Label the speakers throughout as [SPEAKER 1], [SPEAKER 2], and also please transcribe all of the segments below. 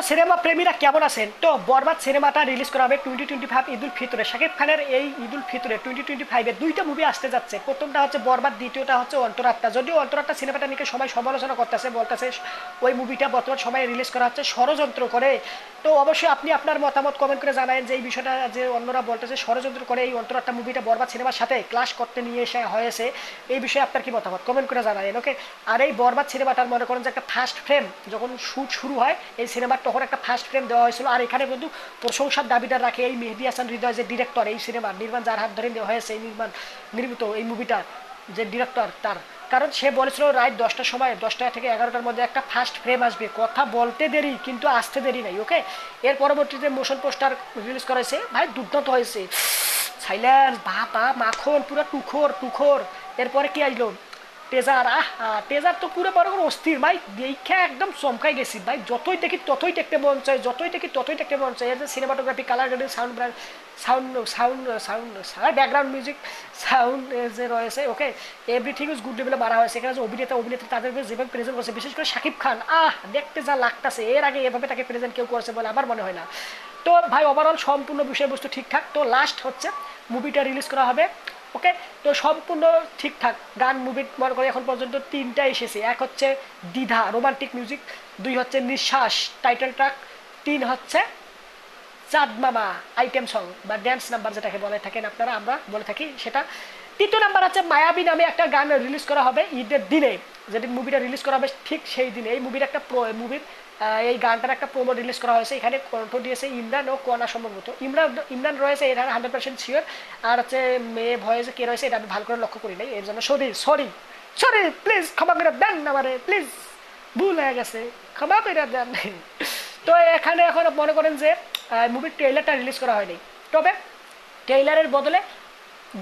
[SPEAKER 1] Cinema প্রেমীরা কেমন আছেন? তো বরবাদ সিনেমাটা রিলিজ করা হবে 2025 ঈদুল ফিতরে। শাকিব খানের এই ঈদুল ফিতরে 2025 দুইটা মুভি আসতে যাচ্ছে। প্রথমটা হচ্ছে বরবাদ, দ্বিতীয়টা হচ্ছে অন্তরাত্মা। যদিও অন্তরাত্মা সিনেমাটা নিয়ে সবাই সমালোচনা করতেছে, বলতেছে ওই মুভিটা বর্তমান সময়ে রিলিজ করা হচ্ছে ষড়যন্ত্র করে। তো অবশ্যই আপনি আপনার মতামত কমেন্ট করে জানাবেন যে এই বিষয়টা যে অন্যরা বলতেছে ষড়যন্ত্র করে এই অন্তরাত্মা মুভিটা বরবাদ সিনেমার সাথে ক্লাশ করতে নিয়ে এসে হয়েছে। এই বিষয়ে আপনার কি মতামত কমেন্ট করে জানাবেন, ওকে? আর এই বরবাদ সিনেমাটার মনে করেন যে একটা ফার্স্ট ফ্রেম যখন শুট শুরু হয় এই সিনেমার তখন একটা ফার্স্ট ফ্রেম দেওয়া হয়েছিল। আর এখানে কিন্তু প্রশংসার দাবিদার রাখে এই মেহেদী হাসান হৃদয়, যে ডিরেক্টর এই সিনেমার নির্মাণ, যার হাত ধরে দেওয়া হয়েছে এই নির্মিত এই মুভিটা, যে ডিরেক্টর তার। কারণ সে বলেছিল রাত 10টার সময়, 10টা থেকে 11টার মধ্যে একটা ফার্স্ট ফ্রেম আসবে। কথা বলতে দেরি কিন্তু আসতে দেরি নাই, ওকে? এর পরবর্তীতে মোশন পোস্টার রিলিজ করা হয়েছে, ভাই দুর্দান্ত হয়েছে। সাইলেন্স বাবা মাখন পুরো টুখোর টুখোর। এরপরে কি আসলো? টেজার। টেজার তো পুরো বড় করে অস্থির ভাই, দেখে একদম চমকাই গেছি ভাই। যতই দেখি ততই দেখতে মন চায়, যতই দেখি ততই দেখতে মন চায়। এর যে cinematography, colour grading, sound sound sound sound background music, sound যে রয়েছে, ওকে, এভরিথিং ইজ গুড লেভেলে মারা হয়েছে। এখানে যে অভিনেতা অভিনেত্রী তাদের যেভাবে প্রেজেন্ট করছে, বিশেষ করে শাকিব খান, দেখতে যা লাগতেছে, এর আগে এভাবে তাকে প্রেজেন্ট কেউ করছে বলে আমার মনে হয় না। তো ভাই ওভারঅল সম্পূর্ণ বিষয়বস্তু ঠিকঠাক। তো লাস্ট হচ্ছে মুভিটা রিলিজ করা হবে, ওকে? তো সম্পূর্ণ ঠিকঠাক। গান মুভি মনে করে এখন পর্যন্ত 3টা এসেছে। এক হচ্ছে দ্বিধা রোমান্টিক মিউজিক, 2 হচ্ছে নিঃশ্বাস টাইটেল ট্র্যাক, 3 হচ্ছে চাঁদ মামা আইটেম সং বা ড্যান্স নাম্বার যেটাকে বলে থাকেন আপনারা, আমরা বলে থাকি সেটা। 3য় নাম্বার হচ্ছে মায়াবী নামে একটা গান রিলিজ করা হবে ঈদের দিনে, যেদিন মুভিটা রিলিজ করা হবে ঠিক সেই দিনে। এই মুভির একটা মুভির এই গানটার একটা প্রোমো রিলিজ করা হয়েছে। এখানে কণ্ঠ দিয়েছে ইমরান ও কোনা সম্ভবত। ইমরান রয়েছে, এটা 100% শিওর। আর হচ্ছে মেয়ে ভয়েসে কে রয়েছে এটা আমি ভালো করে লক্ষ্য করি নাই, এর জন্য সরি সরি সরি, প্লিজ ক্ষমা করে দেন আমারে, প্লিজ ভুল হয়ে গেছে, ক্ষমা করে দেন। তো এখানে এখন মনে করেন যে মুভির ট্রেইলারটা রিলিজ করা হয়নি, তবে ট্রেইলারের বদলে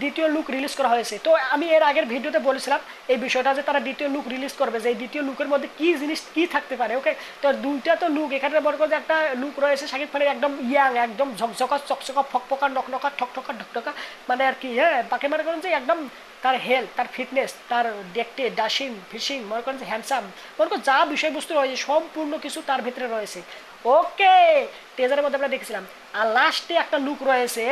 [SPEAKER 1] দ্বিতীয় লুক রিলিজ করা হয়েছে। তো আমি এর আগের ভিডিওতে বলেছিলাম এই বিষয়টা যে তারা দ্বিতীয় লুক রিলিজ করবে, যে এই দ্বিতীয় লুকের মধ্যে কি জিনিস কি থাকতে পারে, ওকে? তো দুইটা তো লুক এখানে মনে করো যে একটা লুক রয়েছে শাকিব খানের একদম ইয়াং, একদম ঝকঝকা চকচকা ফকফকা নকনকা ঠকঠকা ঢকঢকা, মানে আর কি, হ্যাঁ, বাকি মনে করেন যে একদম তার হেলথ, তার ফিটনেস, তার দেখতে ডাশিং ফিশিং, মনে করেন যে হ্যান্ডসাম, মনে করেন যা বিষয়বস্তু রয়েছে সম্পূর্ণ কিছু তার ভিতরে রয়েছে, ওকে? টেজারের মধ্যে আমরা দেখছিলাম। আর লাস্টে একটা লুক রয়েছে,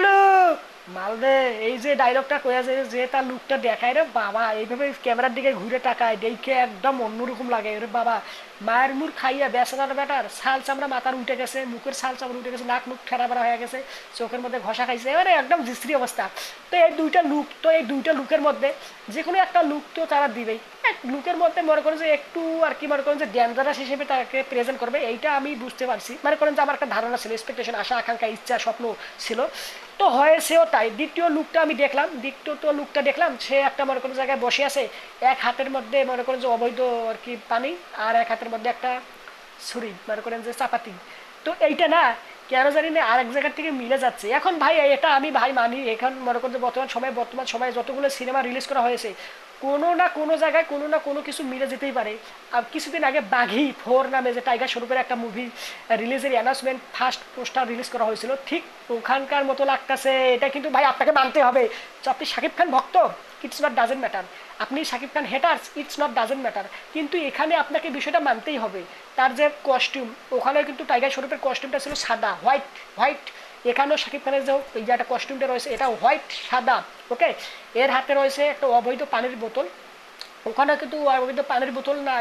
[SPEAKER 1] লুক মালদে, এই যে ডায়লগটা কয়েছে যে তার লুকটা দেখায় রে বাবা, এইভাবে ক্যামেরার দিকে ঘুরে তাকায়, দেখে একদম অন্যরকম লাগে রে বাবা। মায়ের মুখ খাইয়া বেসানার ব্যাটার ছাল চামড়া মাথার উঠে গেছে, মুখের ছাল চামড়া উঠে গেছে, নাক মুখ ঠেরা বেড়া হয়ে গেছে, চোখের মধ্যে ঘষা খাইছে, এবারে একদম বিশ্রী অবস্থা। তো এই দুইটা লুক, তো এই দুইটা লুকের মধ্যে যে কোনো একটা লুক তো তারা দিবেই। এক লুকের মধ্যে মনে করেন যে একটু আর কি, মনে করেন যে ডেঞ্জারাস হিসেবে তাকে প্রেজেন্ট করবে, এইটা আমি বুঝতে পারছি। মনে করেন যে আমার একটা ধারণা ছিল, এক্সপেকটেশন, আশা আকাঙ্ক্ষা ইচ্ছা স্বপ্ন ছিল। তো হয়েছেও তাই। দ্বিতীয় লুকটা আমি দেখলাম, সে একটা মনে করেন জায়গায় বসে আছে, এক হাতের মধ্যে মনে করেন যে অবৈধ আর কি পানি, আর এক হাতের মধ্যে একটা ছুরি, মনে করেন যে চাপাতি। তো এইটা না কেন জানি না আরেক জায়গার থেকে মিলে যাচ্ছে। এখন ভাই এটা আমি ভাই মানি, এখন মনে করেন যে বর্তমান সময়ে যতগুলো সিনেমা রিলিজ করা হয়েছে কোনো না কোনো জায়গায় কোনো না কোনো কিছু মিলে যেতেই পারে। আর কিছুদিন আগে বাঘি 4 নামে যে টাইগার স্বরূপের একটা মুভি রিলিজের অ্যানাউন্সমেন্ট ফার্স্ট পোস্টার রিলিজ করা হয়েছিল, ঠিক ওখানকার মতো লাগতেছে। এটা কিন্তু ভাই আপনাকে মানতে হবে যে আপনি শাকিব খান ভক্ত, ইটস নট ডাজেন্ট ম্যাটার। আপনি Shakib Khan haters, it's not doesn't matter. কিন্তু এখানে আপনাকে বিষয়টা মানতেই হবে। তার যে কস্টিউম, ওখানে কিন্তু টাইগার স্বরূপের কস্টিউমটা ছিল সাদা, হোয়াইট হোয়াইট। এখানেও শাকিব খানের যে এই যে একটা কস্টিউমটা রয়েছে এটা হোয়াইট সাদা, ওকে? এর হাতে রয়েছে একটা অবৈধ পানির বোতল। ওখানে কিন্তু পানির বোতল না,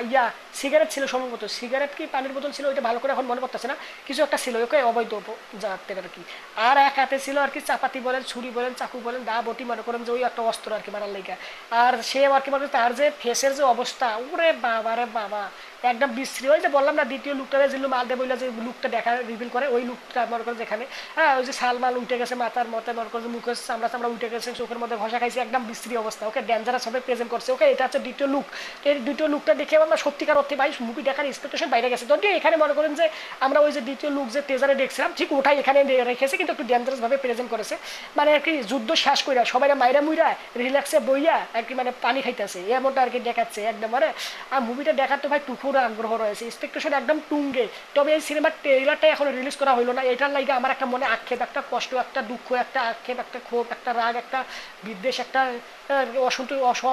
[SPEAKER 1] সিগারেট ছিল সম্ভবত, সিগারেট কি পানির বোতল ছিল ওইটা ভালো করে এখন মনে করতেছে না, কিছু একটা ছিল, ওকে, অবৈধ জাতের আর কি। আর এক হাতে ছিল আর কি চাপাতি বলেন, ছুরি বলেন, চাকু বলেন, দা বটি, মনে করেন যে ওই একটা অস্ত্র আর কি মারার লেগা। আর সে আর কি, মানে তার যে ফেসের যে অবস্থা, ওরে বাবা রে বাবা, একদম বিশ্রী। ওই যে বললাম না দ্বিতীয় লুকটা যে মালদে বইলা যে লুকটা দেখা রিভিল করে, ওই লুকটা মনে করেন যেখানে, হ্যাঁ, ওই যে শালমাল উঠে গেছে মাথার মতে, মনে করেন মুখের চামড়া চামড়া উঠে গেছে, চোখের মধ্যে ঘষা খাইছে, একদম বিশ্রী অবস্থা, ওকে? ডেঞ্জারাস ভাবে প্রেজেন্ট করছে, ওকে? এটা হচ্ছে দ্বিতীয় লুক। এই দ্বিতীয় লুকটা দেখে আমরা সত্যিকার অর্থে ভাই মুভি দেখার এক্সপেকটেশন বাইরে গেছে। যদিও এখানে মনে করেন যে আমরা ওই যে দ্বিতীয় লুক যে টেজারে দেখছিলাম ঠিক ওটাই এখানে রেখেছে, কিন্তু একটু ডেঞ্জারাস ভাবে প্রেজেন্ট করেছে। মানে আর কি যুদ্ধ শেষ কইরা সবাই মাইরা মুইরা রিল্যাক্সে বইয়া আর কি মানে পানি খাইতেছে এমনটা আর কি দেখাচ্ছে একদম। আর মুভিটা দেখার তো ভাই টুকু পুরো আগ্রহ রয়েছে, এক্সপেকটেশন একদম টুঙ্গে। তবে এই সিনেমার ট্রেইলারটা এখনো রিলিজ করা হলো না, এটার লাগে আমার একটা মনে আক্ষেপ, একটা কষ্ট, একটা দুঃখ, একটা আক্ষেপ, একটা ক্ষোভ, একটা রাগ, একটা বিদ্বেষ, একটা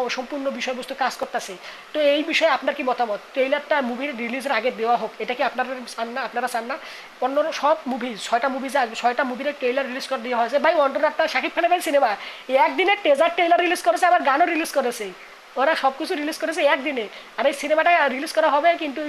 [SPEAKER 1] অসম্পূর্ণ বিষয়বস্তু কাজ করতেছে। তো এই বিষয়ে আপনার কি মতামত? ট্রেইলারটা মুভির রিলিজের আগে দেওয়া হোক, এটা কি আপনারা চান না? আপনারা চান না? অন্য সব মুভি 6টা মুভি যে আসবে 6টা মুভির ট্রেইলার রিলিজ করে দেওয়া হয়েছে ভাই। অন্তরাত্মা শাকিব খানের সিনেমা একদিনে টেজার ট্রেইলার রিলিজ করেছে, আবার গানও রিলিজ করেছে, ওরা সব কিছু রিলিজ করেছে একদিনে। আর এই সিনেমাটা রিলিজ করা হবে কিন্তু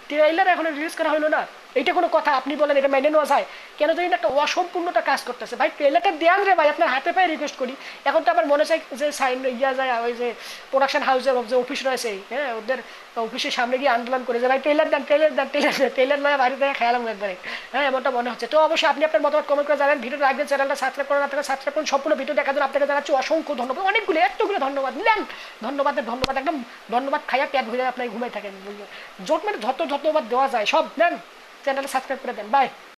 [SPEAKER 1] ট্রেইলার এখনো রিলিজ করা হলো না, এইটা কোনো কথা? আপনি বলেন এটা মেনে নেওয়া যায়? কেন জানি না একটা অসম্পূর্ণতা কাজ করতেছে ভাই। ট্রেইলারটা দেন রে ভাই, আপনার হাতে পায়ে রিকোয়েস্ট করি। এখন তো আমার মনে চাই যে সাইন ইয়া যায়, ওই যে প্রোডাকশন হাউসের যে অফিস রয়েছে, হ্যাঁ, ওদের অফিসের সামনে গিয়ে আন্দোলন করে যে ভাই ট্রেইলার দেন, ট্রেইলার দেন, ট্রেইলার দেন, ট্রেইলার নয় বাড়িতে খেয়ালাম একবারে। হ্যাঁ, এমনটা মনে হচ্ছে। তো অবশ্যই আপনি আপনার মতামত কমেন্ট করে জানান, ভিডিওটা রাখবেন, চ্যানেলটা সাবস্ক্রাইব করেন, আপনারা সাবস্ক্রাইব করুন। সম্পূর্ণ ভিডিও দেখার জন্য আপনাকে জানাচ্ছি অসংখ্য ধন্যবাদ, অনেকগুলো এতগুলো ধন্যবাদ নেন। ধন্যবাদের ধন্যবাদ, একদম ধন্যবাদ খাইয়া পেট ভরে আপনার ঘুমাই থাকেন, জোট মানে যত ধন্যবাদ দেওয়া যায় সব নেন। চ্যানেলটা সাবস্ক্রাইব করে দেন। বাই।